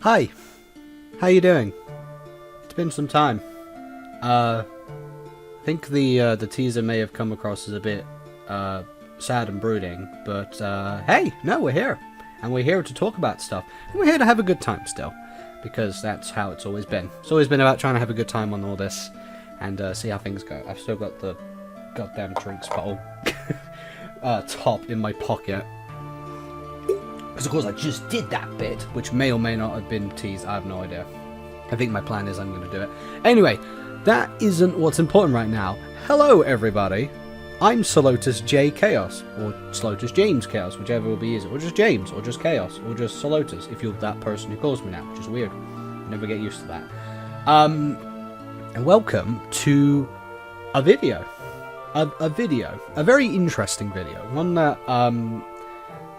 Hi, how you doing? It's been some time. I think the teaser may have come across as a bit sad and brooding, but hey, no, we're here, and we're here to talk about stuff, and we're here to have a good time still, because that's how it's always been. It's always been about trying to have a good time on all this, and see how things go. I've still got the goddamn drinks bottle top in my pocket. Because of course I just did that bit, which may or may not have been teased, I have no idea. I think my plan is I'm going to do it. Anyway, that isn't what's important right now. Hello everybody, I'm Salotus J Chaos, or Salotus James Chaos, whichever will be easier, or just James, or just Chaos, or just Salotus, if you're that person who calls me now, which is weird. I never get used to that. And welcome to a video. A video. A very interesting video. One that,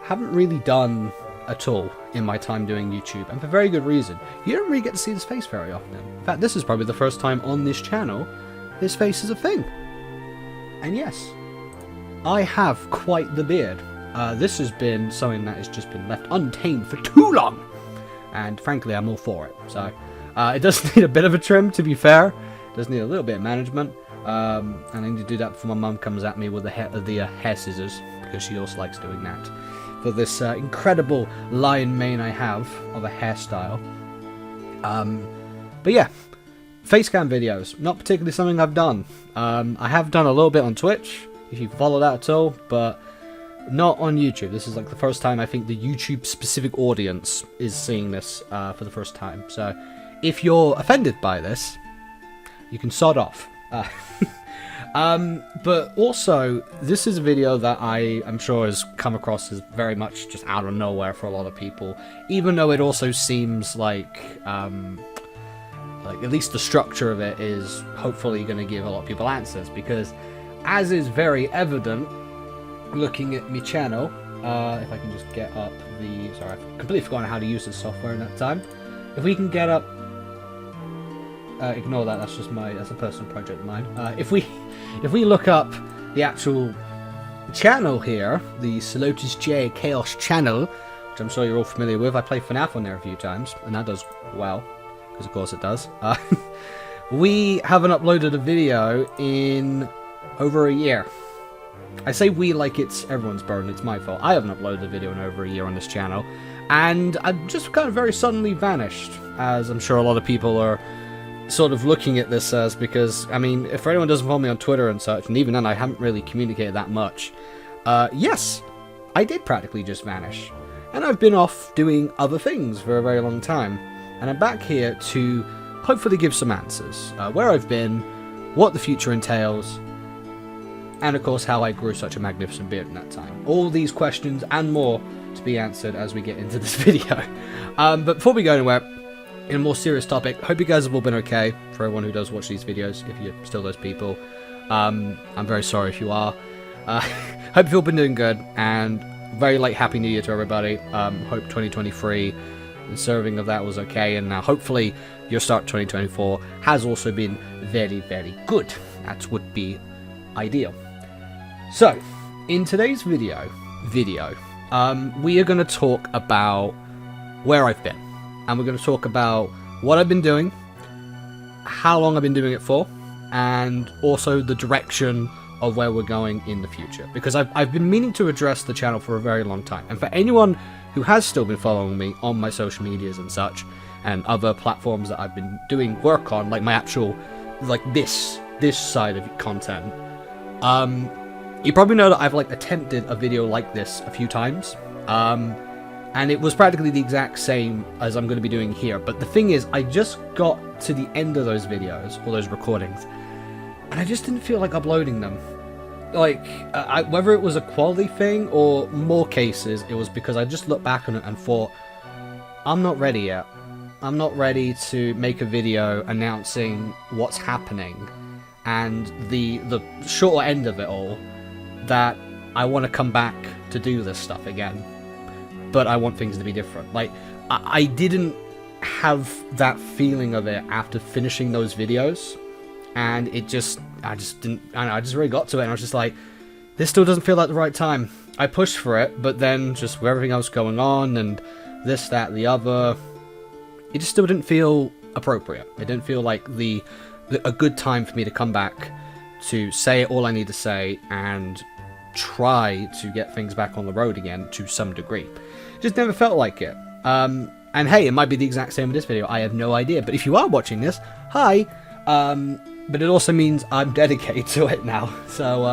haven't really done at all in my time doing YouTube, and for very good reason. You don't really get to see this face very often. In fact, this is probably the first time on this channel this face is a thing. And yes, I have quite the beard. This has been something that has just been left untamed for too long, and frankly I'm all for it. So it does need a bit of a trim, to be fair. It does need a little bit of management, and I need to do that before my mum comes at me with the hair scissors, because she also likes doing that. For this incredible lion mane I have of a hairstyle. But yeah, facecam videos, not particularly something I've done. I have done a little bit on Twitch, if you follow that at all, but not on YouTube. This is like the first time I think the YouTube specific audience is seeing this for the first time. So if you're offended by this, you can sod off. But also, this is a video that I'm sure has come across as very much just out of nowhere for a lot of people, even though it also seems like at least the structure of it is hopefully going to give a lot of people answers, because as is very evident looking at my channel, if I can just get up sorry, I've completely forgotten how to use this software in that time. If we can get up, ignore that, that's a personal project of mine. If we look up the actual channel here, the Salotus J Chaos channel, which I'm sure you're all familiar with, I play FNAF on there a few times, and that does well, because of course it does. We haven't uploaded a video in over a year. I say we like it's everyone's burden, it's my fault. I haven't uploaded a video in over a year on this channel, and I've just kind of very suddenly vanished, as I'm sure a lot of people are sort of looking at this as, because, I mean, if anyone doesn't follow me on Twitter and such, and even then I haven't really communicated that much, yes, I did practically just vanish. And I've been off doing other things for a very long time. And I'm back here to hopefully give some answers. Where I've been, what the future entails, and of course how I grew such a magnificent beard in that time. All these questions and more to be answered as we get into this video. But before we go anywhere, in a more serious topic, hope you guys have all been okay, for everyone who does watch these videos, if you're still those people. I'm very sorry if you are. Hope you've all been doing good, and very late Happy New Year to everybody. Hope 2023, the serving of that was okay, and now hopefully your start 2024 has also been very, very good. That would be ideal. So, in today's video, we are going to talk about where I've been. And we're going to talk about what I've been doing, how long I've been doing it for, and also the direction of where we're going in the future. Because I've been meaning to address the channel for a very long time. And for anyone who has still been following me on my social medias and such, and other platforms that I've been doing work on, like my actual, like this side of content, you probably know that I've attempted a video like this a few times. And it was practically the exact same as I'm going to be doing here. But the thing is, I just got to the end of those videos, or those recordings, and I just didn't feel like uploading them. Whether it was a quality thing, or more cases, it was because I just looked back on it and thought, I'm not ready yet. I'm not ready to make a video announcing what's happening, and the shorter end of it all, that I want to come back to do this stuff again. But I want things to be different. I didn't have that feeling of it after finishing those videos, and I just really got to it, and I was just like, this still doesn't feel like the right time. I pushed for it, but then just with everything else going on, and this, that, the other, it just still didn't feel appropriate. It didn't feel like a good time for me to come back to say all I need to say and try to get things back on the road again to some degree. Just never felt like it. And hey, it might be the exact same with this video. I have no idea. But if you are watching this, hi. But it also means I'm dedicated to it now. So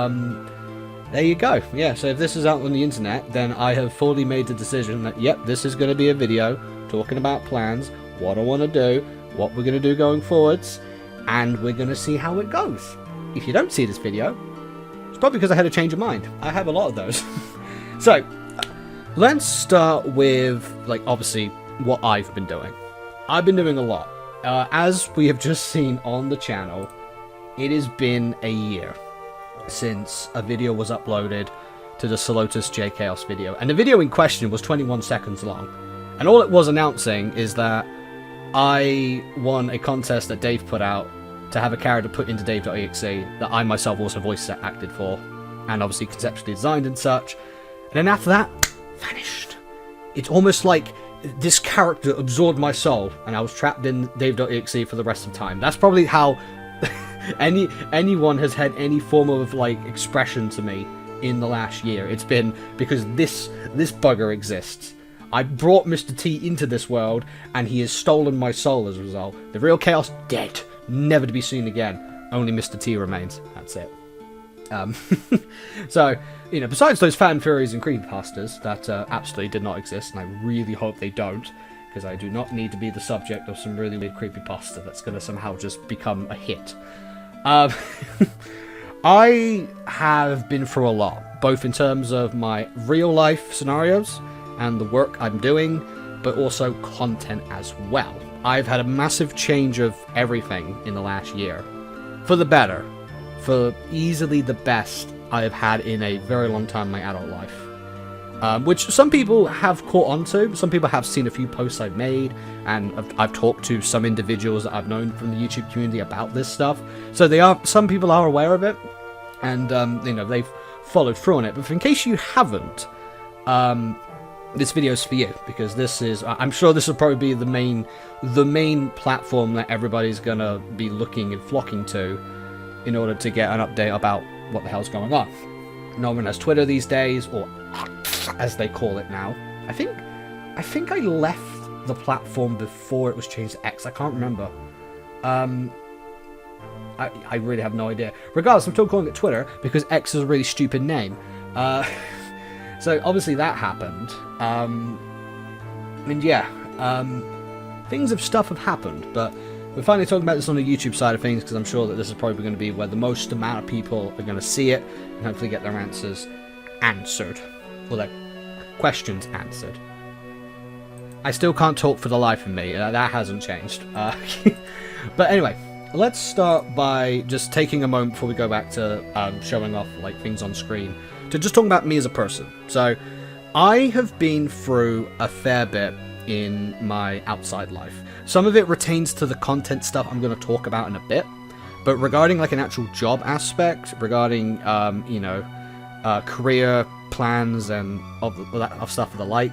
there you go. Yeah, so if this is out on the internet, then I have fully made the decision that, yep, this is going to be a video talking about plans, what I want to do, what we're going to do going forwards, and we're going to see how it goes. If you don't see this video, it's probably because I had a change of mind. I have a lot of those. So, let's start with, like, obviously, what I've been doing. I've been doing a lot. As we have just seen on the channel, it has been a year since a video was uploaded to the Salotus J Chaos video. And the video in question was 21 seconds long. And all it was announcing is that I won a contest that Dave put out to have a character put into Dave.exe that I myself also voice acted for, and obviously conceptually designed and such. And then after that, vanished. It's almost like this character absorbed my soul, and I was trapped in Dave.exe for the rest of the time. That's probably how anyone has had any form of like expression to me in the last year. It's been because this bugger exists. I brought Mr. T into this world, and he has stolen my soul as a result. The real Chaos dead, never to be seen again. Only Mr. T remains. That's it. So, you know, besides those fan theories and creepypastas that absolutely did not exist, and I really hope they don't, because I do not need to be the subject of some really weird creepypasta that's going to somehow just become a hit. I have been through a lot, both in terms of my real life scenarios and the work I'm doing, but also content as well. I've had a massive change of everything in the last year. For the better. For easily the best I have had in a very long time in my adult life. Which some people have caught on to. Some people have seen a few posts I've made, and I've talked to some individuals that I've known from the YouTube community about this stuff. So some people are aware of it, and you know, they've followed through on it. But in case you haven't, this video is for you, because this is, I'm sure this will probably be the main platform that everybody's gonna be looking and flocking to in order to get an update about what the hell's going on. Known as Twitter these days, or as they call it now. I think I left the platform before it was changed to X. I can't remember. I really have no idea. Regardless, I'm still calling it Twitter because X is a really stupid name. So obviously that happened. And yeah, stuff have happened, but we're finally talking about this on the YouTube side of things, because I'm sure that this is probably going to be where the most amount of people are going to see it and hopefully get their answers answered. Or their questions answered. I still can't talk for the life of me. That hasn't changed. But anyway, let's start by just taking a moment before we go back to showing off like things on screen to just talk about me as a person. So I have been through a fair bit in my outside life. Some of it retains to the content stuff I'm going to talk about in a bit, but regarding like an actual job aspect, regarding you know, career plans and all that stuff of the like,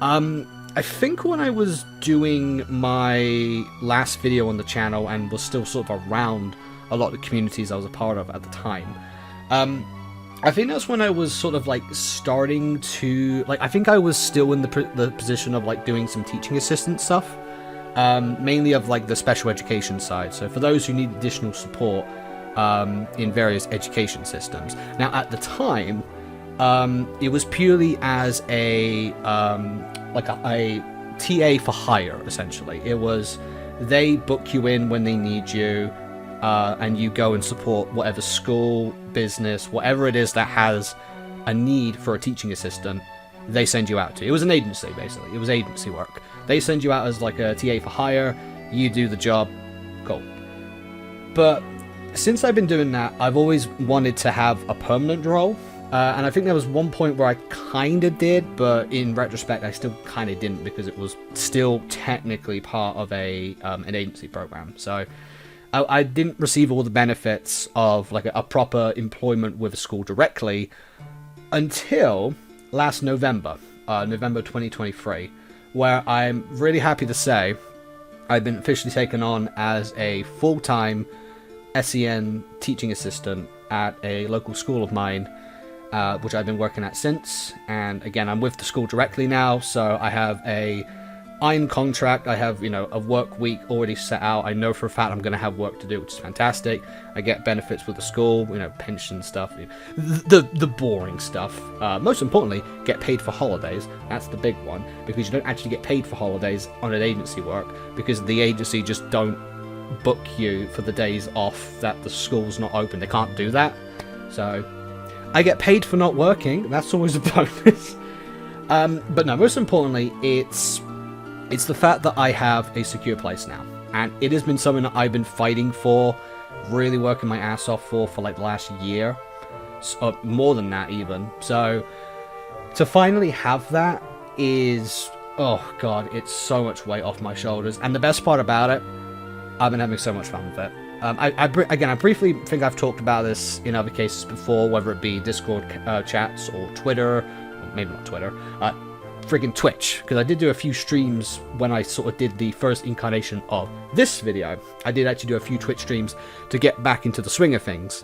I think when I was doing my last video on the channel and was still sort of around a lot of the communities I was a part of at the time, I think that's when I was sort of like starting to, like, I think I was still in the position of like doing some teaching assistant stuff. Mainly of like the special education side. So for those who need additional support in various education systems. Now at the time, it was purely as a TA for hire, essentially. It was, they book you in when they need you, and you go and support whatever school, business, whatever it is that has a need for a teaching assistant, they send you out to. It was an agency, basically. It was agency work. They send you out as like a TA for hire, you do the job, cool. But since I've been doing that, I've always wanted to have a permanent role, and I think there was one point where I kind of did, but in retrospect I still kind of didn't, because it was still technically part of an agency program. So I didn't receive all the benefits of like a proper employment with a school directly until last November, November 2023, where I'm really happy to say I've been officially taken on as a full-time SEN teaching assistant at a local school of mine, which I've been working at since. And again, I'm with the school directly now, so I have a I'm contract. I have, a work week already set out. I know for a fact I'm going to have work to do, which is fantastic. I get benefits with the school, pension stuff, the boring stuff. Most importantly, get paid for holidays. That's the big one, because you don't actually get paid for holidays on an agency work, because the agency just don't book you for the days off that the school's not open. They can't do that. So I get paid for not working. That's always a bonus. But no, most importantly, it's the fact that I have a secure place now, and it has been something that I've been fighting for, really working my ass off for like the last year, more than that even. So to finally have that is, oh god, it's so much weight off my shoulders. And the best part about it, I've been having so much fun with it. I briefly think I've talked about this in other cases before, whether it be Discord chats or Twitter, or maybe not Twitter, friggin' Twitch, because I did do a few streams when I sort of did the first incarnation of this video. I did actually do a few Twitch streams to get back into the swing of things,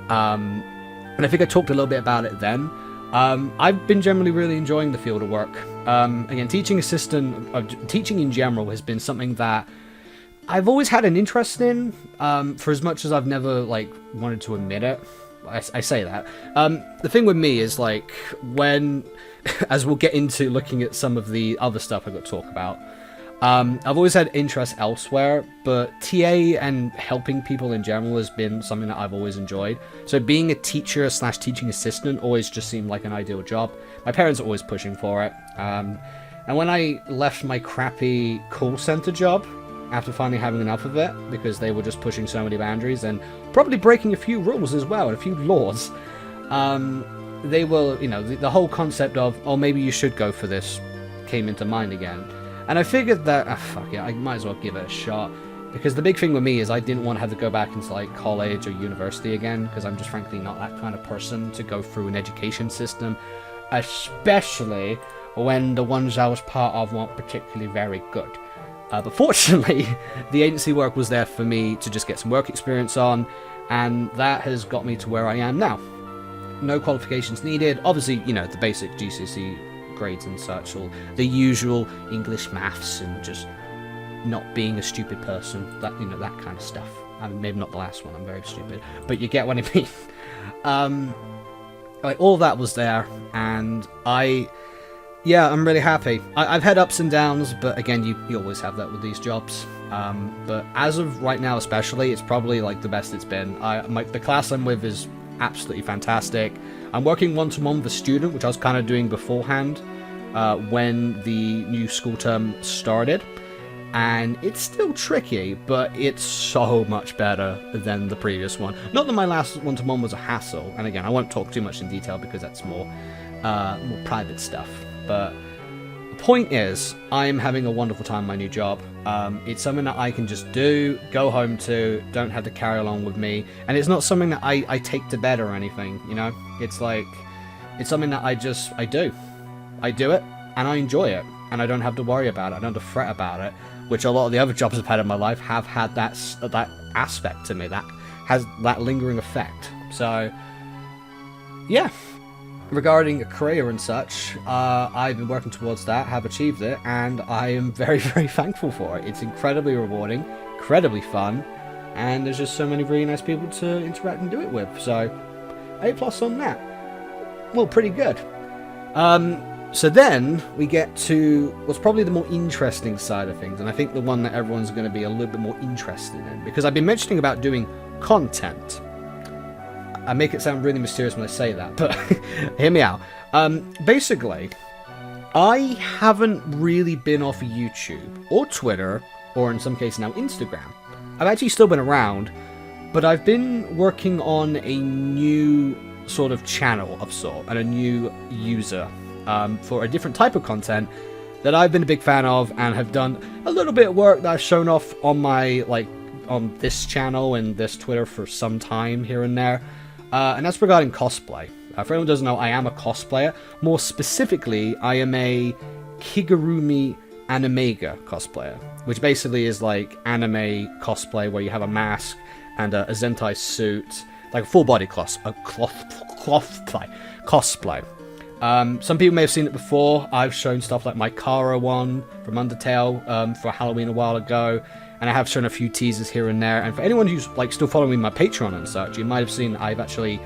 and I think I talked a little bit about it then. I've been generally really enjoying the field of work. Again, teaching assistant, teaching in general has been something that I've always had an interest in, for as much as I've never wanted to admit it. I say that. The thing with me is when, as we'll get into looking at some of the other stuff I've got to talk about, I've always had interest elsewhere, but TA and helping people in general has been something that I've always enjoyed. So being a teacher / teaching assistant always just seemed like an ideal job. My parents are always pushing for it. And when I left my crappy call center job, after finally having enough of it, because they were just pushing so many boundaries and probably breaking a few rules as well, and a few laws, they were, the whole concept of, oh, maybe you should go for this, came into mind again. And I figured that, fuck it, I might as well give it a shot, because the big thing with me is I didn't want to have to go back into college or university again, because I'm just frankly not that kind of person to go through an education system, especially when the ones I was part of weren't particularly very good. But fortunately, the agency work was there for me to just get some work experience on, and that has got me to where I am now. No qualifications needed. Obviously, the basic GCSE grades and such, or the usual English, maths, and just not being a stupid person. That that kind of stuff. I mean, maybe not the last one. I'm very stupid, but you get what I mean. All that was there, and yeah, I'm really happy. I've had ups and downs, but again, you always have that with these jobs. But as of right now especially, it's probably the best it's been. The class I'm with is absolutely fantastic. I'm working one-to-one with a student, which I was kind of doing beforehand when the new school term started. And it's still tricky, but it's so much better than the previous one. Not that my last one-to-one was a hassle, and again, I won't talk too much in detail because that's more private stuff. But the point is, I am having a wonderful time in my new job. It's something that I can just do, go home to, don't have to carry along with me. And it's not something that I take to bed or anything, It's it's something that I do. I do it, and I enjoy it. And I don't have to worry about it. I don't have to fret about it, which a lot of the other jobs I've had in my life have had that aspect to me, that has that lingering effect. So, yeah. Regarding a career and such, I've been working towards that, have achieved it, and I am very, very thankful for it. It's incredibly rewarding, incredibly fun, and there's just so many really nice people to interact and do it with, so A+ on that. Well, pretty good. So then we get to what's probably the more interesting side of things, and I think the one that everyone's going to be a little bit more interested in, because I've been mentioning about doing content. I make it sound really mysterious when I say that, but hear me out. Basically, I haven't really been off YouTube or Twitter, or in some cases now Instagram. I've actually still been around, but I've been working on a new sort of channel of sort, and a new user for a different type of content that I've been a big fan of, and have done a little bit of work that I've shown off on my, on this channel and this Twitter for some time here and there. And that's regarding cosplay. For anyone who doesn't know, I am a cosplayer. More specifically, I am a Kigurumi animega cosplayer, which basically is like anime cosplay where you have a mask and a Zentai suit, like a full body cosplay. Some people may have seen it before. I've shown stuff like my Kara one from Undertale for Halloween a while ago, and I have shown a few teasers here and there. And for anyone who's like still following my Patreon and such, you might have seen I've actually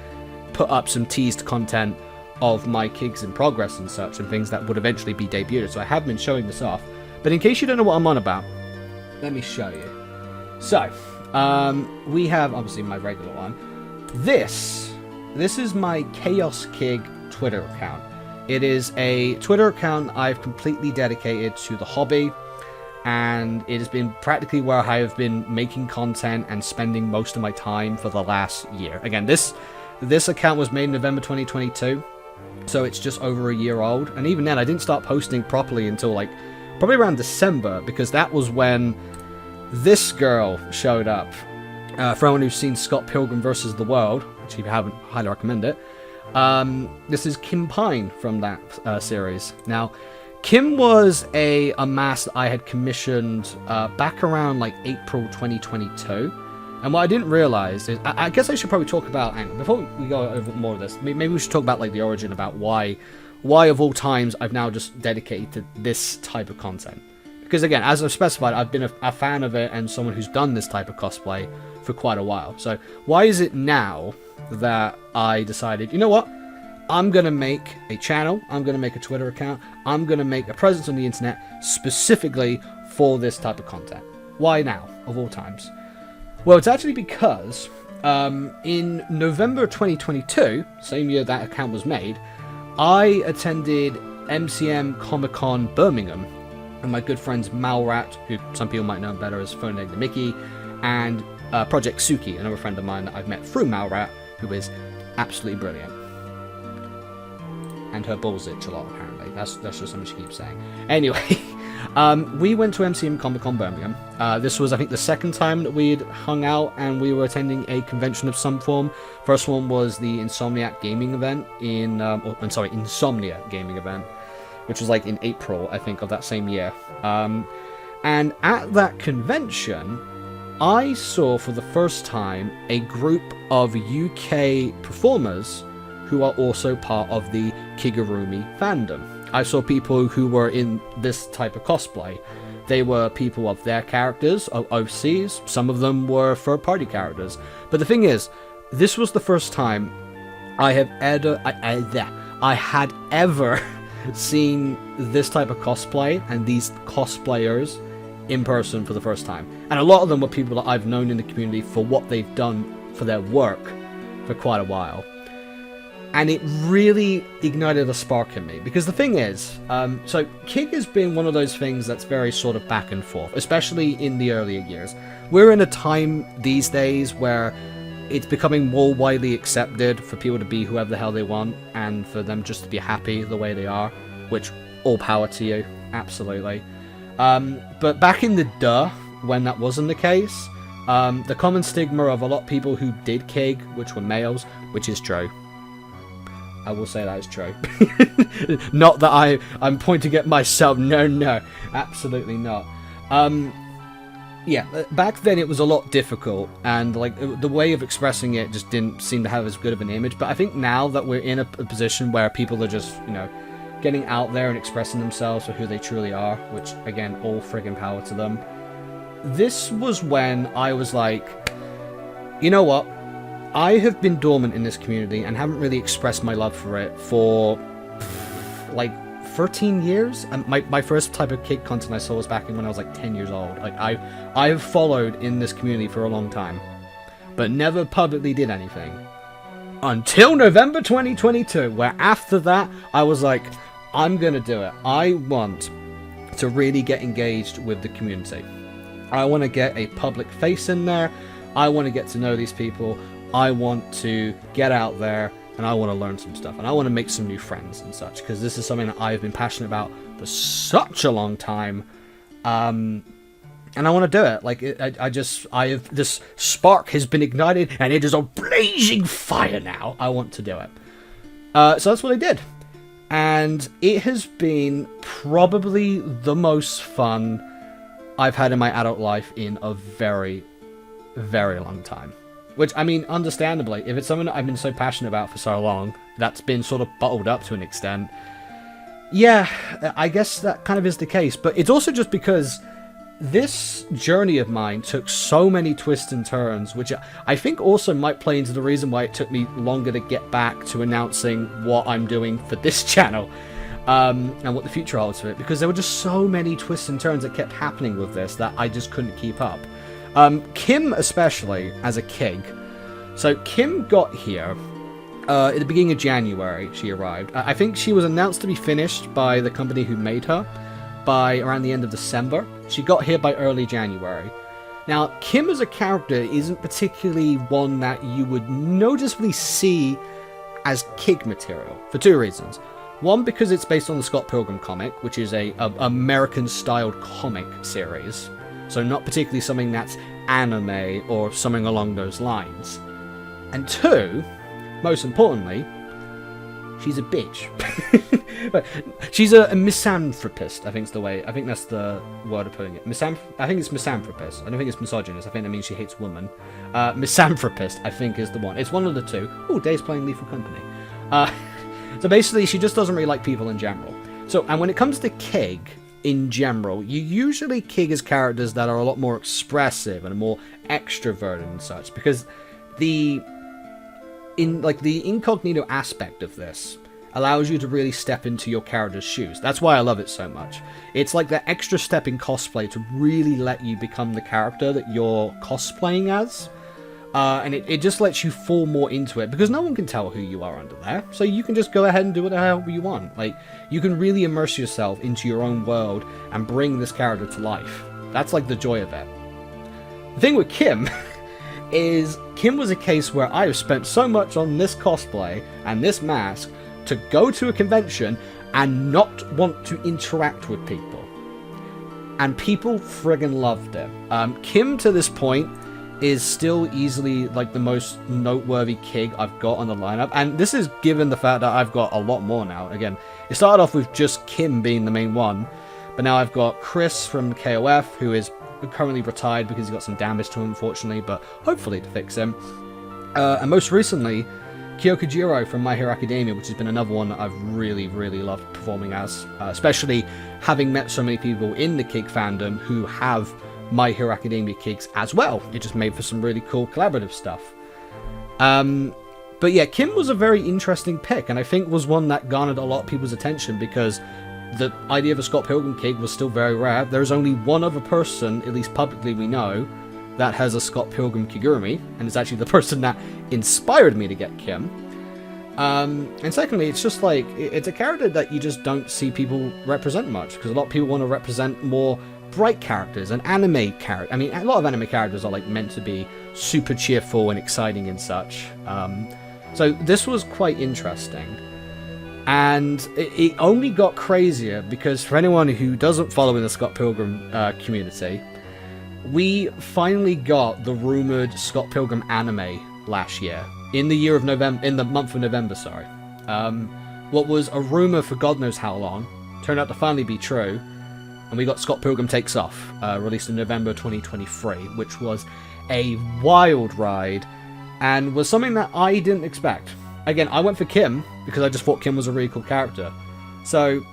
put up some teased content of my gigs in progress and such, and things that would eventually be debuted. So I have been showing this off. But in case you don't know what I'm on about, let me show you. So, we have obviously my regular one. This is my Chaos Kig Twitter account. It is a Twitter account I've completely dedicated to the hobby, and it has been practically where I have been making content and spending most of my time for the last year. Again, this account was made in November 2022, so it's just over a year old, and even then I didn't start posting properly until like probably around December, because that was when this girl showed up. For anyone who's seen Scott Pilgrim vs. the World, which if you haven't, highly recommend it. This is Kim Pine from that series. Now, Kim was a mask that I had commissioned back around like April 2022. And what I didn't realize is, I guess I should probably talk about, and before we go over more of this, maybe we should talk about like the origin, about why of all times I've now just dedicated to this type of content. Because again, as I've specified, I've been a fan of it and someone who's done this type of cosplay for quite a while. So why is it now that I decided, you know what, I'm going to make a channel, I'm going to make a Twitter account, I'm going to make a presence on the internet specifically for this type of content? Why now, of all times? Well, it's actually because in November 2022, same year that account was made, I attended MCM Comic-Con Birmingham, and my good friends Malrat, who some people might know better as Phone Egg the Mickey, and Project Suki, another friend of mine that I've met through Malrat, who is absolutely brilliant. And her balls itch a lot, apparently. That's just something she keeps saying. Anyway, we went to MCM Comic-Con Birmingham. This was, I think, the second time that we'd hung out and we were attending a convention of some form. First one was the Insomniac Gaming event Insomnia Gaming event, which was like in April, I think, of that same year. And at that convention, I saw for the first time a group of UK performers who are also part of the Kigurumi fandom. I saw people who were in this type of cosplay. They were people of their characters, of OCs. Some of them were third-party characters. But the thing is, this was the first time I had ever seen this type of cosplay and these cosplayers in person for the first time. And a lot of them were people that I've known in the community for what they've done for their work for quite a while. And it really ignited a spark in me. Because the thing is, so Kig has been one of those things that's very sort of back and forth, especially in the earlier years. We're in a time these days where it's becoming more widely accepted for people to be whoever the hell they want, and for them just to be happy the way they are, which, all power to you, absolutely. But back in the when that wasn't the case, the common stigma of a lot of people who did Kig, which were males, which is true. I will say that is true. Not that I'm pointing at myself. No, absolutely not. Yeah, back then it was a lot difficult, and like the way of expressing it just didn't seem to have as good of an image. But I think now that we're in a position where people are just, you know, getting out there and expressing themselves for who they truly are, which again, all friggin' power to them. This was when I was like, you know what? I have been dormant in this community and haven't really expressed my love for it for like 13 years. And my first type of Kig content I saw was back when I was like 10 years old. Like I have followed in this community for a long time, but never publicly did anything until November 2022, where after that I was like, I'm gonna do it. I want to really get engaged with the community. I want to get a public face in there. I want to get to know these people. I want to get out there and I want to learn some stuff, and I want to make some new friends and such, because this is something that I've been passionate about for such a long time, and I want to do it. Like I have this spark has been ignited and it is a blazing fire now. I want to do it. So that's what I did. And it has been probably the most fun I've had in my adult life in a very, very long time. Which, I mean, understandably, if it's something that I've been so passionate about for so long, that's been sort of bottled up to an extent. Yeah, I guess that kind of is the case. But it's also just because this journey of mine took so many twists and turns, which I think also might play into the reason why it took me longer to get back to announcing what I'm doing for this channel, and what the future holds for it, because there were just so many twists and turns that kept happening with this that I just couldn't keep up. Kim especially, as a Kig. So Kim got here at the beginning of January. She arrived. I think she was announced to be finished by the company who made her by around the end of December. She got here by early January. Now, Kim as a character isn't particularly one that you would noticeably see as Kig material, for two reasons. One, because it's based on the Scott Pilgrim comic, which is a American-styled comic series, so not particularly something that's anime or something along those lines. And two, most importantly, she's a bitch. She's a misanthropist, I think that's the word of putting it. I think it's misanthropist. I don't think it's misogynist. I think that means she hates women. Misanthropist, I think, is the one. It's one of the two. Oh, Dave's playing Lethal Company. So basically, she just doesn't really like people in general. So, and when it comes to Kig, in general, you usually Kig as characters that are a lot more expressive and more extroverted and such, because the incognito aspect of this allows you to really step into your character's shoes. That's why I love it so much. It's like that extra step in cosplay to really let you become the character that you're cosplaying as. And it just lets you fall more into it, because no one can tell who you are under there. So you can just go ahead and do whatever you want. Like, you can really immerse yourself into your own world and bring this character to life. That's like the joy of it. The thing with Kim is Kim was a case where I have spent so much on this cosplay and this mask to go to a convention and not want to interact with people. And people friggin' loved it. Kim, to this point, is still easily like the most noteworthy Kig I've got on the lineup, and this is given the fact that I've got a lot more now. Again, it started off with just Kim being the main one, but now I've got Chris from KOF, who is currently retired because he got some damage to him, unfortunately, but hopefully to fix him. And most recently, Kyokujiro from My Hero Academia, which has been another one that I've really, really loved performing as, especially having met so many people in the Kig fandom who have My Hero Academia Kigs as well. It just made for some really cool collaborative stuff. But yeah, Kim was a very interesting pick, and I think was one that garnered a lot of people's attention because the idea of a Scott Pilgrim Kig was still very rare. There's only one other person, at least publicly we know, that has a Scott Pilgrim Kigurumi, and it's actually the person that inspired me to get Kim. And secondly, it's just like, it's a character that you just don't see people represent much, because a lot of people want to represent more bright characters and anime characters. I mean, a lot of anime characters are like meant to be super cheerful and exciting and such. So this was quite interesting. And it only got crazier because for anyone who doesn't follow in the Scott Pilgrim community, we finally got the rumored Scott Pilgrim anime last year in the month of November. Sorry, what was a rumor for God knows how long turned out to finally be true, and we got Scott Pilgrim Takes Off, released in November 2023, which was a wild ride and was something that I didn't expect. Again, I went for Kim because I just thought Kim was a really cool character. So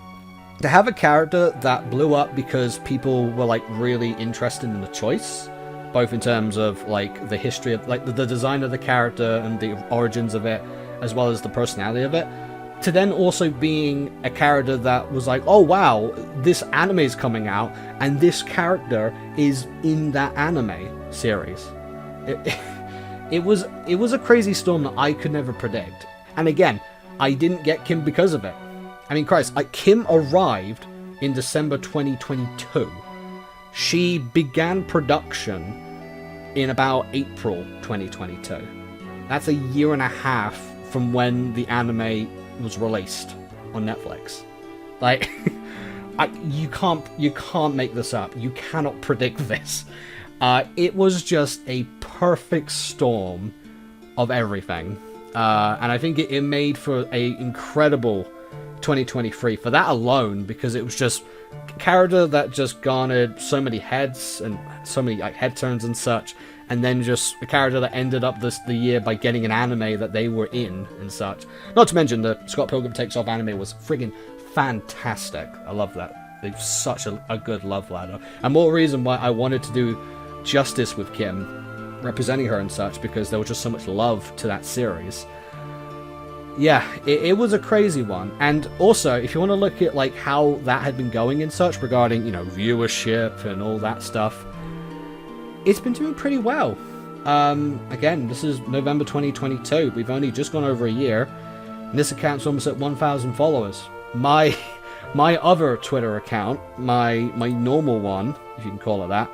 to have a character that blew up because people were like really interested in the choice, both in terms of like the history of like the design of the character and the origins of it, as well as the personality of it, to then also being a character that was like, oh wow, this anime is coming out and this character is in that anime series. It was a crazy storm that I could never predict. And again, I didn't get Kim because of it. I mean, Christ, Kim arrived in December 2022. She began production in about April 2022. That's a year and a half from when the anime was released on Netflix. Like, you can't make this up. You cannot predict this. It was just a perfect storm of everything. And I think it made for a incredible 2023 for that alone, because it was just a character that just garnered so many heads and so many like head turns and such, and then just a character that ended up the year by getting an anime that they were in and such. Not to mention the Scott Pilgrim Takes Off anime was friggin' fantastic. I love that. They've such a good love ladder, and more reason why I wanted to do justice with Kim, representing her and such, because there was just so much love to that series. Yeah, it was a crazy one. And also, if you want to look at like how that had been going and such regarding, you know, viewership and all that stuff, it's been doing pretty well. Again, this is November 2022. We've only just gone over a year, and this account's almost at 1,000 followers. My other Twitter account, my normal one, if you can call it that.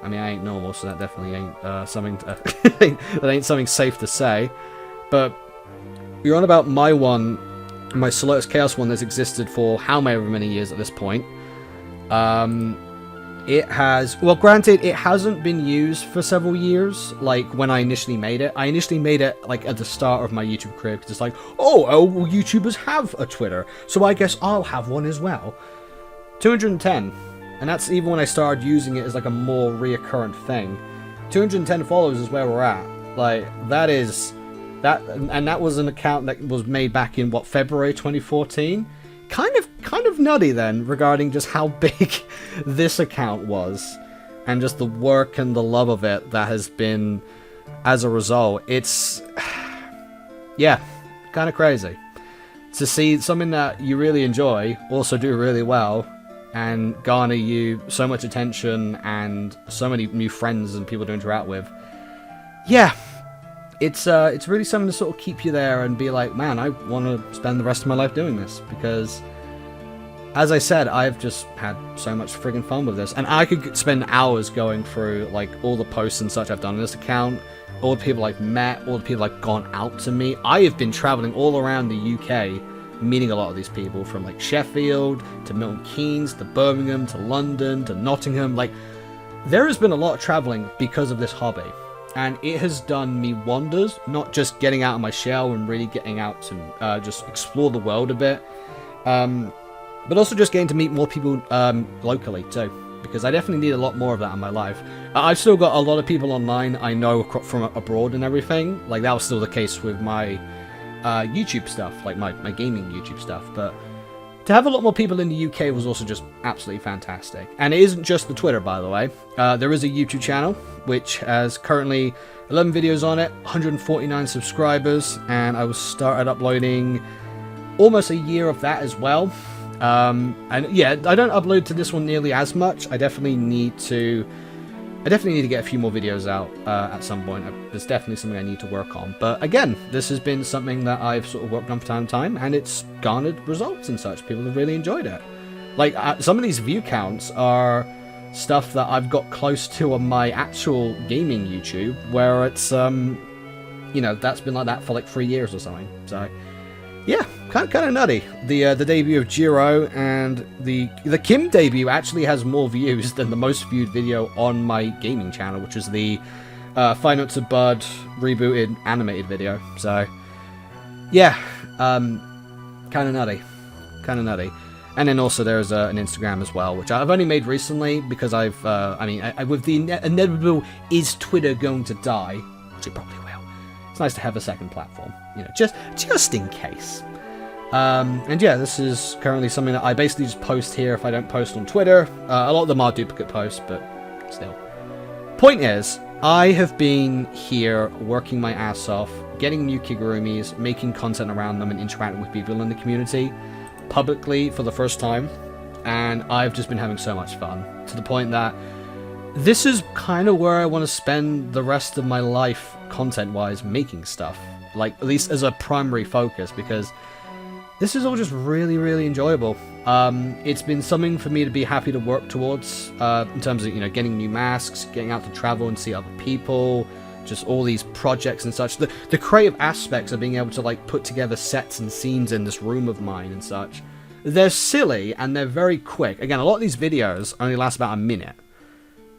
I mean, I ain't normal, so that definitely ain't something that ain't something safe to say. But you're on about my one, my Salotus Chaos one that's existed for however many years at this point. It has, well, granted, it hasn't been used for several years, like when I initially made it. I initially made it like at the start of my YouTube career, because it's like, oh, well, YouTubers have a Twitter, so I guess I'll have one as well. 210, and that's even when I started using it as like a more reoccurrent thing. 210 followers is where we're at. Like, that is, and that was an account that was made back in, what, February 2014? Kind of nutty then, regarding just how big this account was, and just the work and the love of it that has been as a result. It's, yeah, kind of crazy to see something that you really enjoy also do really well and garner you so much attention and so many new friends and people to interact with. Yeah, it's really something to sort of keep you there and be like, man, I want to spend the rest of my life doing this, because, as I said, I've just had so much friggin' fun with this, and I could spend hours going through like all the posts and such I've done on this account, all the people I've met, all the people I've gone out to meet. I have been traveling all around the UK, meeting a lot of these people, from like Sheffield to Milton Keynes to Birmingham to London to Nottingham. Like, there has been a lot of traveling because of this hobby. And it has done me wonders, not just getting out of my shell and really getting out to just explore the world a bit, but also just getting to meet more people locally too, because I definitely need a lot more of that in my life. I've still got a lot of people online I know from abroad and everything. Like, that was still the case with my YouTube stuff, like my gaming YouTube stuff, but to have a lot more people in the UK was also just absolutely fantastic. And it isn't just the Twitter, by the way. There is a YouTube channel, which has currently 11 videos on it, 149 subscribers, and I was started uploading almost a year of that as well. And yeah, I don't upload to this one nearly as much. I definitely need to get a few more videos out at some point. There's definitely something I need to work on. But again, this has been something that I've sort of worked on from time to time, and it's garnered results and such. People have really enjoyed it. Like, some of these view counts are stuff that I've got close to on my actual gaming YouTube, where it's, you know, that's been like that for like 3 years or something. So, yeah, kind of nutty. The debut of Jiro and the Kim debut actually has more views than the most viewed video on my gaming channel, which is the Five Nights at Bud rebooted animated video. So, yeah, kind of nutty. And then also there's an Instagram as well, which I've only made recently because I've, with the inevitable, is Twitter going to die? Which it probably will. It's nice to have a second platform, you know, just in case. And yeah, this is currently something that I basically just post here if I don't post on Twitter. A lot of them are duplicate posts, but still. Point is, I have been here working my ass off, getting new Kigurumis, making content around them and interacting with people in the community publicly for the first time, and I've just been having so much fun, to the point that this is kind of where I want to spend the rest of my life, content-wise, making stuff. Like, at least as a primary focus, because this is all just really, really enjoyable. It's been something for me to be happy to work towards, in terms of, you know, getting new masks, getting out to travel and see other people, just all these projects and such. The creative aspects of being able to, like, put together sets and scenes in this room of mine and such. They're silly, and they're very quick. Again, a lot of these videos only last about a minute.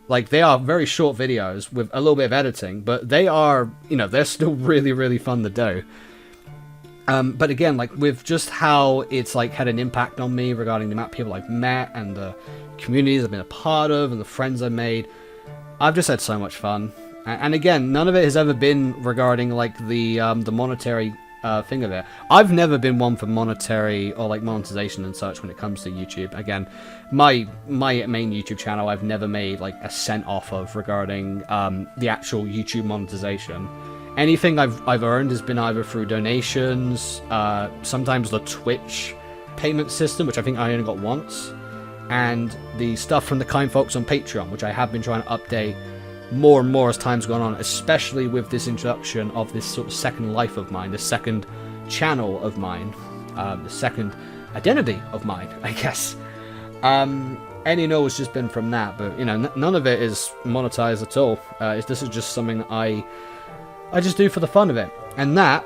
Like, they are very short videos with a little bit of editing, but they are, you know, they're still really, really fun to do. But again, like with just how it's like had an impact on me regarding the amount of people I've met and the communities I've been a part of and the friends I've made, I've just had so much fun. And again, none of it has ever been regarding like the monetary thing of it. I've never been one for monetary or like monetization and such when it comes to YouTube. Again, my main YouTube channel, I've never made like a cent off of regarding the actual YouTube monetization. Anything I've earned has been either through donations, sometimes the Twitch payment system, which I think I only got once, and the stuff from the kind folks on Patreon, which I have been trying to update more and more as time's gone on, especially with this introduction of this sort of second life of mine, the second channel of mine, the second identity of mine, I guess. Any has just been from that, but you know, none of it is monetized at all. This is just something I just do for the fun of it. And that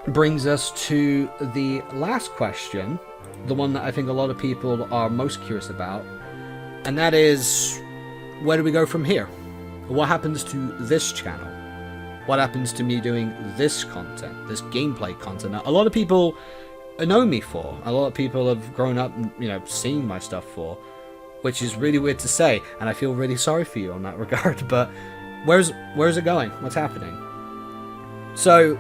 brings us to the last question, the one that I think a lot of people are most curious about, and that is, where do we go from here? What happens to this channel? What happens to me doing this content, this gameplay content? Now, a lot of people know me for, a lot of people have grown up, you know, seeing my stuff for, which is really weird to say, and I feel really sorry for you on that regard, but where's it going? What's happening? So,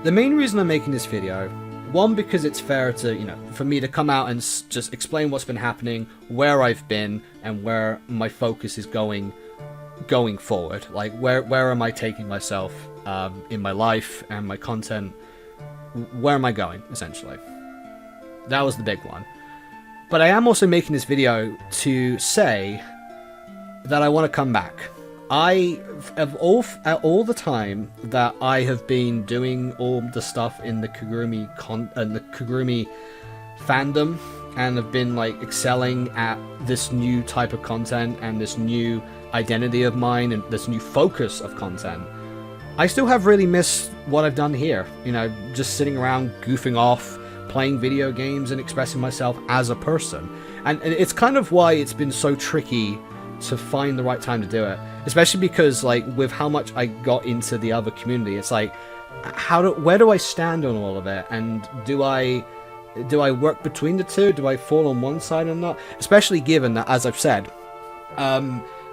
the main reason I'm making this video, one, because it's fair to, you know, for me to come out and just explain what's been happening, where I've been, and where my focus is going forward. Like, where am I taking myself in my life and my content? Where am I going, essentially? That was the big one. But I am also making this video to say that I want to come back. I have all the time that I have been doing all the stuff in the Kagurumi fandom, and have been like excelling at this new type of content and this new identity of mine and this new focus of content. I still have really missed what I've done here. You know, just sitting around goofing off, playing video games and expressing myself as a person. And it's kind of why it's been so tricky to find the right time to do it, especially because like with how much I got into the other community, it's like where do I stand on all of it, and do I work between the two? Do I fall on one side or not? Especially given that, as I've said,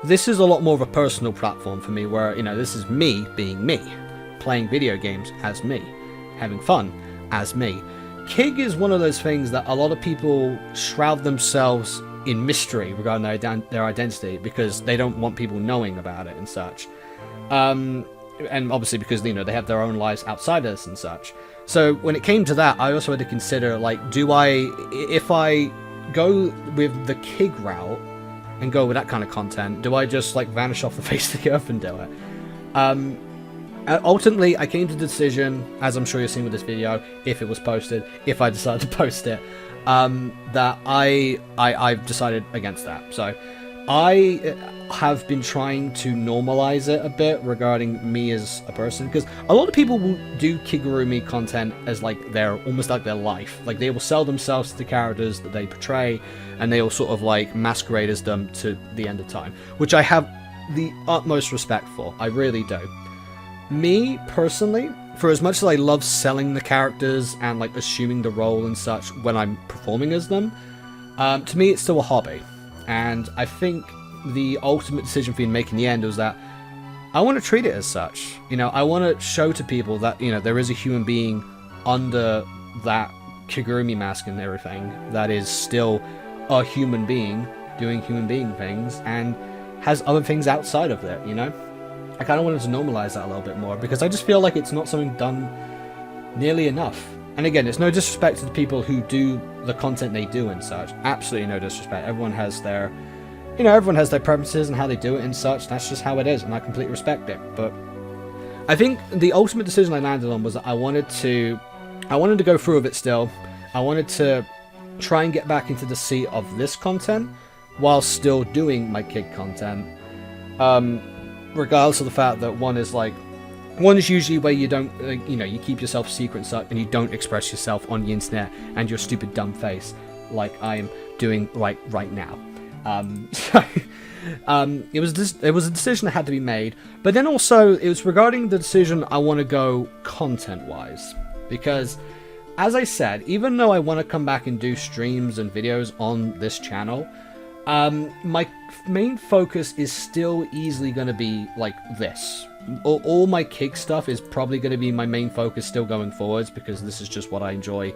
this is a lot more of a personal platform for me, where, you know, this is me being me, playing video games as me, having fun as me. Kig is one of those things that a lot of people shroud themselves in mystery regarding their identity, because they don't want people knowing about it and such. And obviously because, you know, they have their own lives outside of this and such. So when it came to that, I also had to consider, like, if I go with the Kig route and go with that kind of content, do I just like vanish off the face of the earth and do it? Ultimately, I came to the decision, as I'm sure you've seen with this video, if it was posted, if I decided to post it, that I've decided against that. So I have been trying to normalize it a bit regarding me as a person, because a lot of people will do Kigurumi content as like almost like their life. Like, they will sell themselves to the characters that they portray, and they will sort of like masquerade as them to the end of time, which I have the utmost respect for. I really do. Me personally, for as much as I love selling the characters and like assuming the role and such when I'm performing as them, to me it's still a hobby. And I think the ultimate decision for me to make in the end was that I want to treat it as such. You know, I want to show to people that, you know, there is a human being under that Kigurumi mask and everything that is still a human being doing human being things and has other things outside of it, you know? I kind of wanted to normalize that a little bit more, because I just feel like it's not something done nearly enough. And again, it's no disrespect to the people who do the content they do and such. Absolutely no disrespect. Everyone has their, you know, everyone has their preferences and how they do it and such. That's just how it is, and I completely respect it. But I think the ultimate decision I landed on was that I wanted to go through with it still. I wanted to try and get back into the seat of this content while still doing my Kig content. Regardless of the fact that one is usually where you don't, you know, you keep yourself secret and such, and you don't express yourself on the internet and your stupid dumb face like I am doing right now. It was a decision that had to be made, but then also it was regarding the decision I want to go content-wise. Because, as I said, even though I want to come back and do streams and videos on this channel, my main focus is still easily going to be like this. All my kick stuff is probably going to be my main focus still going forwards, because this is just what I enjoy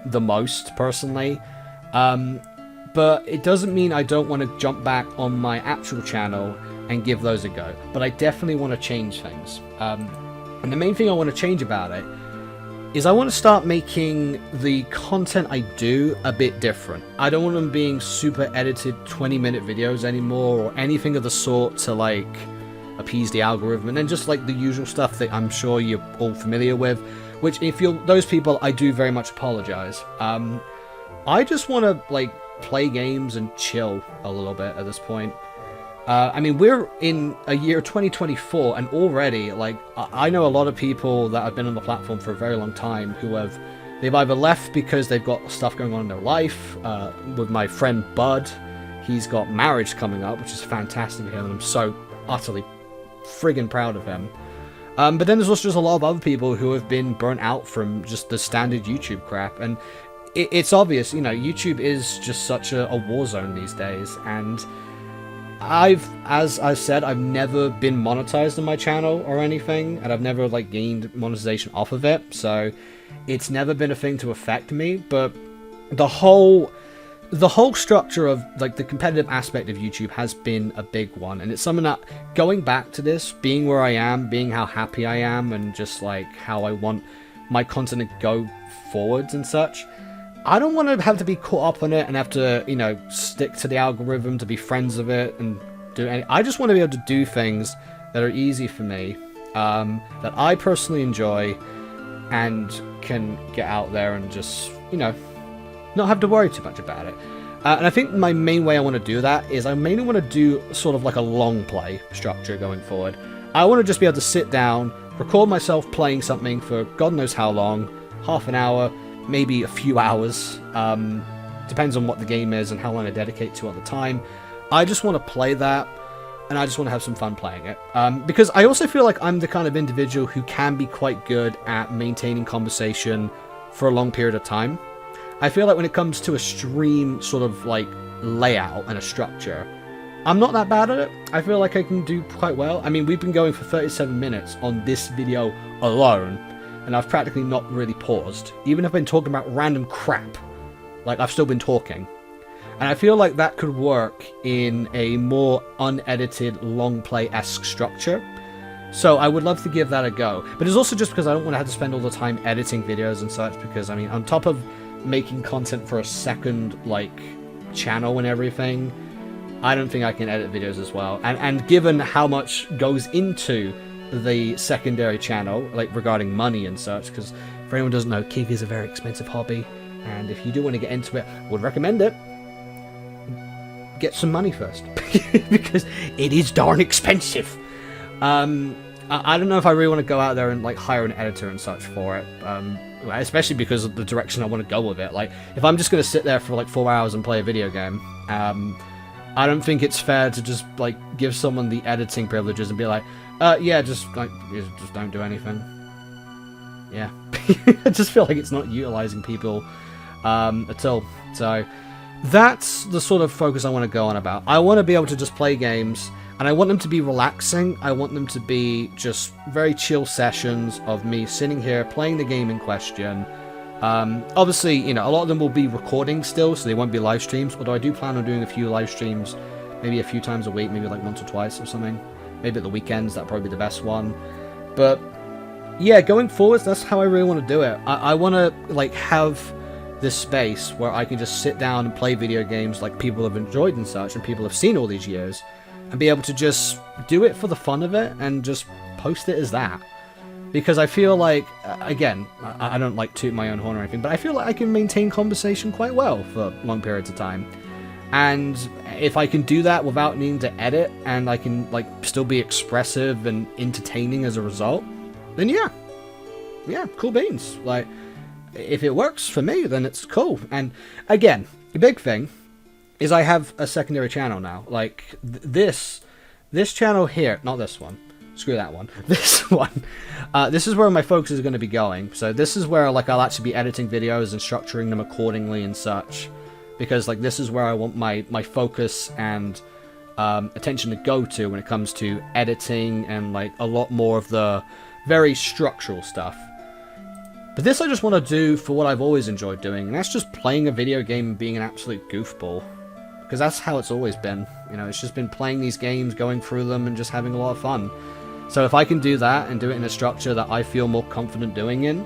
the most personally. But it doesn't mean I don't want to jump back on my actual channel and give those a go. But I definitely want to change things. And the main thing I want to change about it is I want to start making the content I do a bit different. I don't want them being super edited 20-minute videos anymore, or anything of the sort to like appease the algorithm, and just like the usual stuff that I'm sure you're all familiar with, which if you're those people, I do very much apologize. I just want to like play games and chill a little bit at this point. I mean, we're in a year 2024, and already, like, I know a lot of people that have been on the platform for a very long time who they've either left because they've got stuff going on in their life. With my friend Bud, he's got marriage coming up, which is fantastic for him, and I'm so utterly friggin' proud of him. But then there's also just a lot of other people who have been burnt out from just the standard YouTube crap, and it's obvious, you know, YouTube is just such a war zone these days, and as I said, I've never been monetized on my channel or anything, and I've never like gained monetization off of it, so it's never been a thing to affect me. But the whole structure of like the competitive aspect of YouTube has been a big one, and it's something that, going back to this, being where I am, being how happy I am, and just like how I want my content to go forwards and such, I don't want to have to be caught up on it and have to, you know, stick to the algorithm to be friends of it and do any. I just want to be able to do things that are easy for me, that I personally enjoy, and can get out there and just, you know, not have to worry too much about it. And I think my main way I want to do that is I mainly want to do sort of like a long play structure going forward. I want to just be able to sit down, record myself playing something for God knows how long, half an hour, maybe a few hours, depends on what the game is and how long I dedicate to at the time. I just want to play that, and I just want to have some fun playing it. Because I also feel like I'm the kind of individual who can be quite good at maintaining conversation for a long period of time. I feel like when it comes to a stream sort of like layout and a structure, I'm not that bad at it. I feel like I can do quite well. I mean, we've been going for 37 minutes on this video alone, and I've practically not really paused. Even if I've been talking about random crap, like, I've still been talking. And I feel like that could work in a more unedited, long play-esque structure. So I would love to give that a go. But it's also just because I don't want to have to spend all the time editing videos and such, because, I mean, on top of making content for a second, like, channel and everything, I don't think I can edit videos as well. And given how much goes into the secondary channel, like regarding money and such, because for anyone who doesn't know, Kick is a very expensive hobby, and if you do want to get into it, I would recommend it. Get some money first, because it is darn expensive. I don't know if I really want to go out there and like hire an editor and such for it, especially because of the direction I want to go with it. Like, if I'm just going to sit there for like 4 hours and play a video game, I don't think it's fair to just like give someone the editing privileges and be like, yeah, just don't do anything. Yeah. I just feel like it's not utilizing people at all. So that's the sort of focus I want to go on about. I want to be able to just play games, and I want them to be relaxing. I want them to be just very chill sessions of me sitting here playing the game in question. Obviously, you know, a lot of them will be recording still, so they won't be live streams, although I do plan on doing a few live streams, maybe a few times a week, maybe like once or twice or something. Maybe at the weekends, that'd probably be the best one. But yeah, going forwards, that's how I really want to do it. I want to like have this space where I can just sit down and play video games like people have enjoyed and such, and people have seen all these years, and be able to just do it for the fun of it and just post it as that. Because I feel like, again, I don't like toot my own horn or anything, but I feel like I can maintain conversation quite well for long periods of time. And if I can do that without needing to edit, and I can like still be expressive and entertaining as a result, then yeah, cool beans. Like, if it works for me, then it's cool. And again, the big thing is I have a secondary channel now. Like this channel here, not this one. screw that one. This one, this is where my focus is going to be going. So this is where like I'll actually be editing videos and structuring them accordingly and such, because like this is where I want my focus and attention to go to when it comes to editing and like a lot more of the very structural stuff. But this I just want to do for what I've always enjoyed doing, and that's just playing a video game and being an absolute goofball. Because that's how it's always been. You know, it's just been playing these games, going through them, and just having a lot of fun. So if I can do that and do it in a structure that I feel more confident doing in,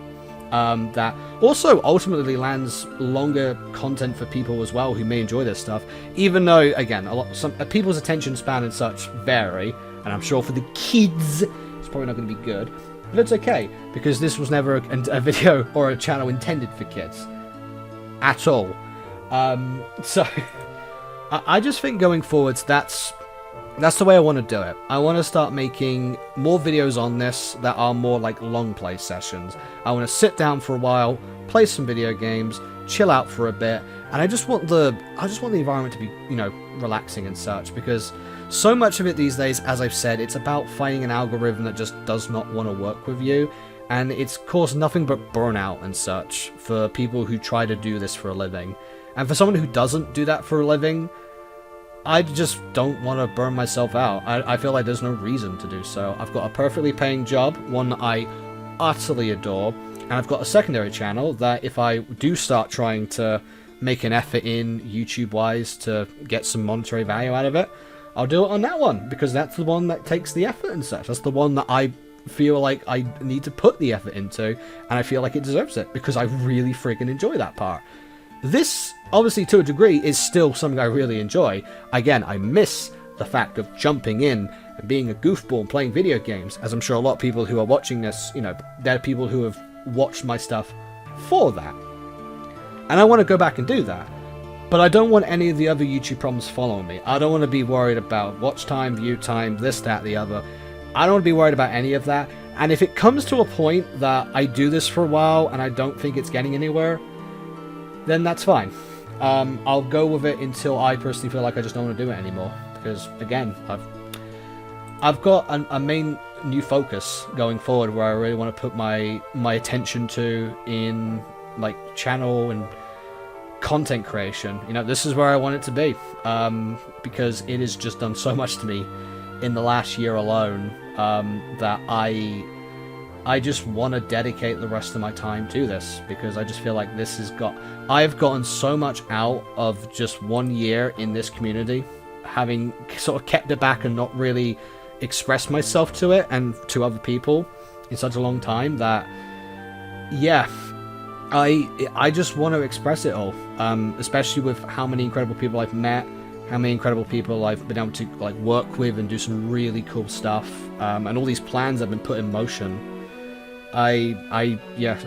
that also ultimately lands longer content for people as well who may enjoy this stuff, even though, again, some people's attention span and such vary, and I'm sure for the kids it's probably not going to be good, but it's okay, because this was never a video or a channel intended for kids at all. So I just think going forwards, that's the way I want to do it. I want to start making more videos on this that are more like long play sessions. I want to sit down for a while, play some video games, chill out for a bit, and I just want the environment to be, you know, relaxing and such, because so much of it these days, as I've said, it's about fighting an algorithm that just does not want to work with you, and it's caused nothing but burnout and such for people who try to do this for a living. And for someone who doesn't do that for a living, I just don't want to burn myself out. I feel like there's no reason to do so. I've got a perfectly paying job, one that I utterly adore, and I've got a secondary channel that if I do start trying to make an effort in YouTube-wise to get some monetary value out of it, I'll do it on that one, because that's the one that takes the effort and such. That's the one that I feel like I need to put the effort into, and I feel like it deserves it, because I really freaking enjoy that part. This, obviously, to a degree, is still something I really enjoy. Again, I miss the fact of jumping in and being a goofball and playing video games, as I'm sure a lot of people who are watching this, you know, they're people who have watched my stuff for that. And I want to go back and do that. But I don't want any of the other YouTube problems following me. I don't want to be worried about watch time, view time, this, that, the other. I don't want to be worried about any of that. And if it comes to a point that I do this for a while and I don't think it's getting anywhere, then that's fine. I'll go with it until I personally feel like I just don't want to do it anymore. Because again, I've got a main new focus going forward where I really want to put my attention to in like channel and content creation. You know, this is where I want it to be. Because it has just done so much to me in the last year alone, that I just want to dedicate the rest of my time to this, because I just feel like this has I've gotten so much out of just 1 year in this community, having sort of kept it back and not really expressed myself to it and to other people in such a long time, that yeah, I just want to express it all, especially with how many incredible people I've met, how many incredible people I've been able to like work with and do some really cool stuff, and all these plans I've been put in motion. Yeah,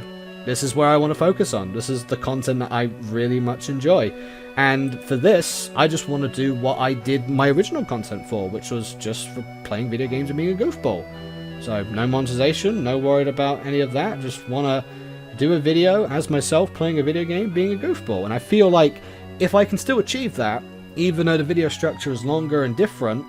this is where I want to focus on. This is the content that I really much enjoy. And for this, I just want to do what I did my original content for, which was just for playing video games and being a goofball. So, no monetization, no worried about any of that. Just want to do a video as myself playing a video game, being a goofball. And I feel like if I can still achieve that, even though the video structure is longer and different,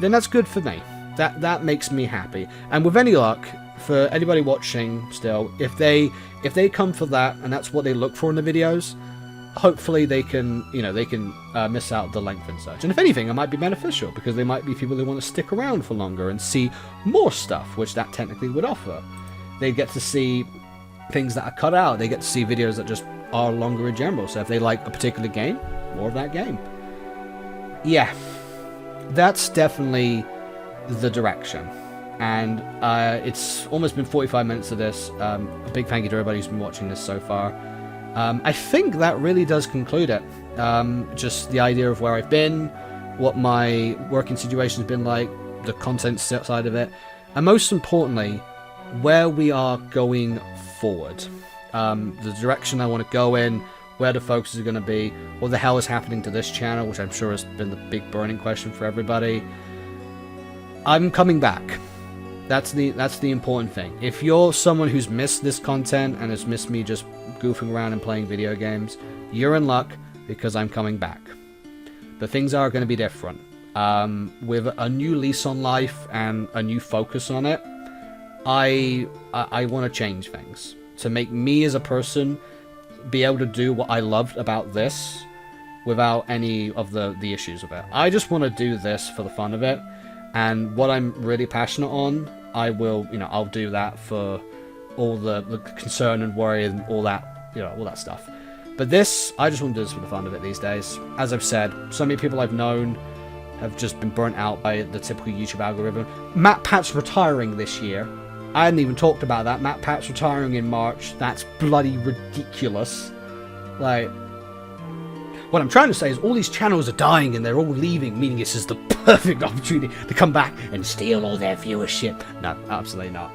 then that's good for me. That makes me happy. And with any luck, for anybody watching still, if they come for that and that's what they look for in the videos, hopefully they can, you know, miss out the length and such. And if anything, it might be beneficial, because they might be people who want to stick around for longer and see more stuff, which that technically would offer. They get to see things that are cut out. They get to see videos that just are longer in general. So if they like a particular game, more of that game. Yeah, that's definitely the direction. And it's almost been 45 minutes of this. A big thank you to everybody who's been watching this so far. I think that really does conclude it. Just the idea of where I've been, what my working situation's been like, the content side of it, and most importantly, where we are going forward. The direction I want to go in, where the focus is going to be, what the hell is happening to this channel, which I'm sure has been the big burning question for everybody. I'm coming back. That's the important thing. If you're someone who's missed this content and has missed me just goofing around and playing video games, you're in luck, because I'm coming back. But things are going to be different. with a new lease on life and a new focus on it, I want to change things to make me as a person be able to do what I loved about this without any of the issues of it. I just want to do this for the fun of it, and what I'm really passionate on, I will, I'll do that for all the concern and worry and all that, all that stuff. But this, I just want to do this for the fun of it these days. As I've said, so many people I've known have just been burnt out by the typical YouTube algorithm. Matt Pat's retiring this year. I hadn't even talked about that. Matt Pat's retiring in March. That's bloody ridiculous. Like, what I'm trying to say is all these channels are dying and they're all leaving, meaning this is the perfect opportunity to come back and steal all their viewership. No, absolutely not.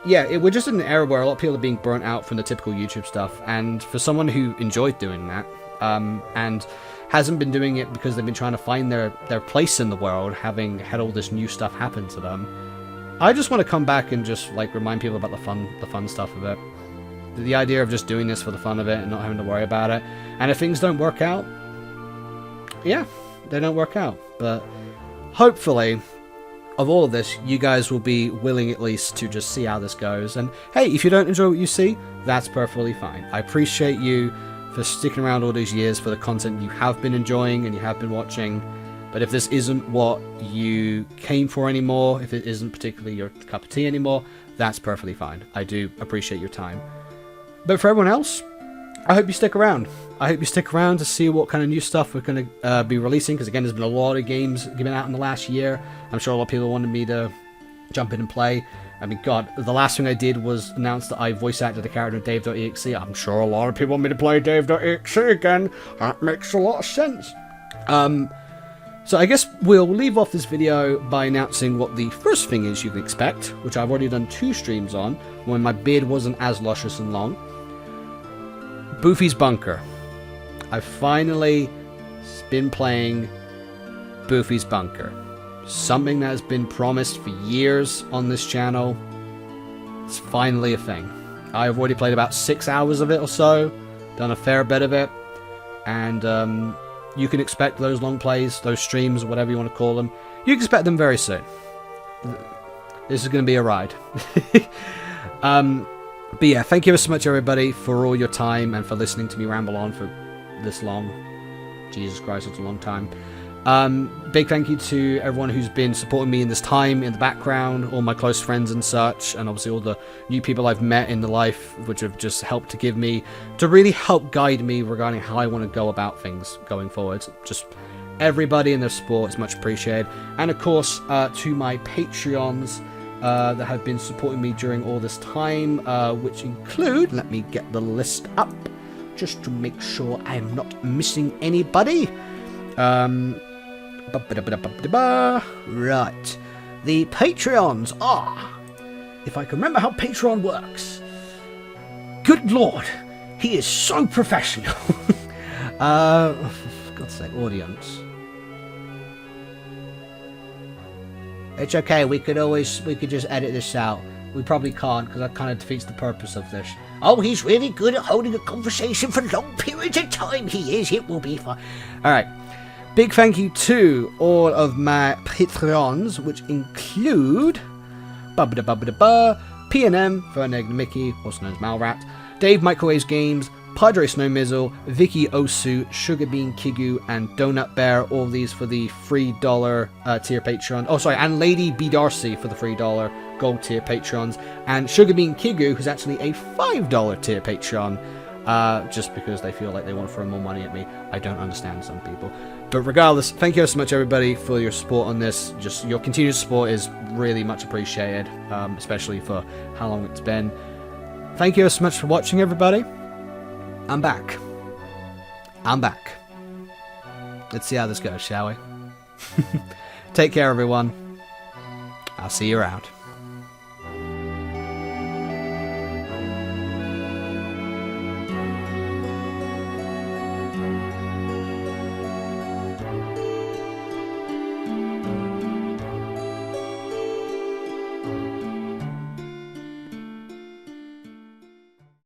Yeah, we're just in an era where a lot of people are being burnt out from the typical YouTube stuff, and for someone who enjoyed doing that, and hasn't been doing it because they've been trying to find their place in the world, having had all this new stuff happen to them, I just want to come back and just like remind people about the fun stuff of it. The idea of just doing this for the fun of it and not having to worry about it. And if things don't work out, yeah, they don't work out. But hopefully, of all of this, you guys will be willing at least to just see how this goes. And hey, if you don't enjoy what you see, that's perfectly fine. I appreciate you for sticking around all these years for the content you have been enjoying and you have been watching. But if this isn't what you came for anymore, if it isn't particularly your cup of tea anymore, that's perfectly fine. I do appreciate your time. But for everyone else, I hope you stick around. I hope you stick around to see what kind of new stuff we're going to be releasing, because again, there's been a lot of games given out in the last year. I'm sure a lot of people wanted me to jump in and play. I mean, God, the last thing I did was announce that I voice acted the character of Dave.exe. I'm sure a lot of people want me to play Dave.exe again. That makes a lot of sense. So I guess we'll leave off this video by announcing what the first thing is you can expect, which I've already done 2 streams on, when my beard wasn't as luscious and long. Boofy's Bunker. I've finally been playing Boofy's Bunker. Something that has been promised for years on this channel. It's finally a thing. I've already played about 6 hours of it or so, done a fair bit of it, and you can expect those long plays, those streams, whatever you want to call them. You can expect them very soon. This is going to be a ride. But yeah, thank you so much, everybody, for all your time and for listening to me ramble on for this long. Jesus Christ, it's a long time. Big thank you to everyone who's been supporting me in this time in the background, all my close friends and such, and obviously all the new people I've met in the life, which have just helped to really help guide me regarding how I want to go about things going forward. Just everybody in their support is much appreciated. And of course, to my Patreons that have been supporting me during all this time, which include, let me get the list up, just to make sure I'm not missing anybody. Right. The Patreons are... If I can remember how Patreon works. Good Lord. He is so professional. For God's sake, audience. It's okay, we could just edit this out. We probably can't, because that kind of defeats the purpose of this. Oh, he's really good at holding a conversation for long periods of time. He is. It will be fine. Alright. Big thank you to all of my Patreons, which include PNM, Ferneg Mickey, also known as Malrat, Dave Microwaves Games, Padre Snowmizzle, Vicky Osu, Sugarbean Kigu, and Donut Bear, all of these for the $3 tier Patreon. Oh, sorry, and Lady B. Darcy for the $3 gold tier Patrons, and Sugarbean Kigu, who's actually a $5 tier Patreon, just because they feel like they want to throw more money at me. I don't understand some people. But regardless, thank you so much, everybody, for your support on this. Just your continued support is really much appreciated, especially for how long it's been. Thank you so much for watching, everybody. I'm back. Let's see how this goes, shall we? Take care, everyone. I'll see you around.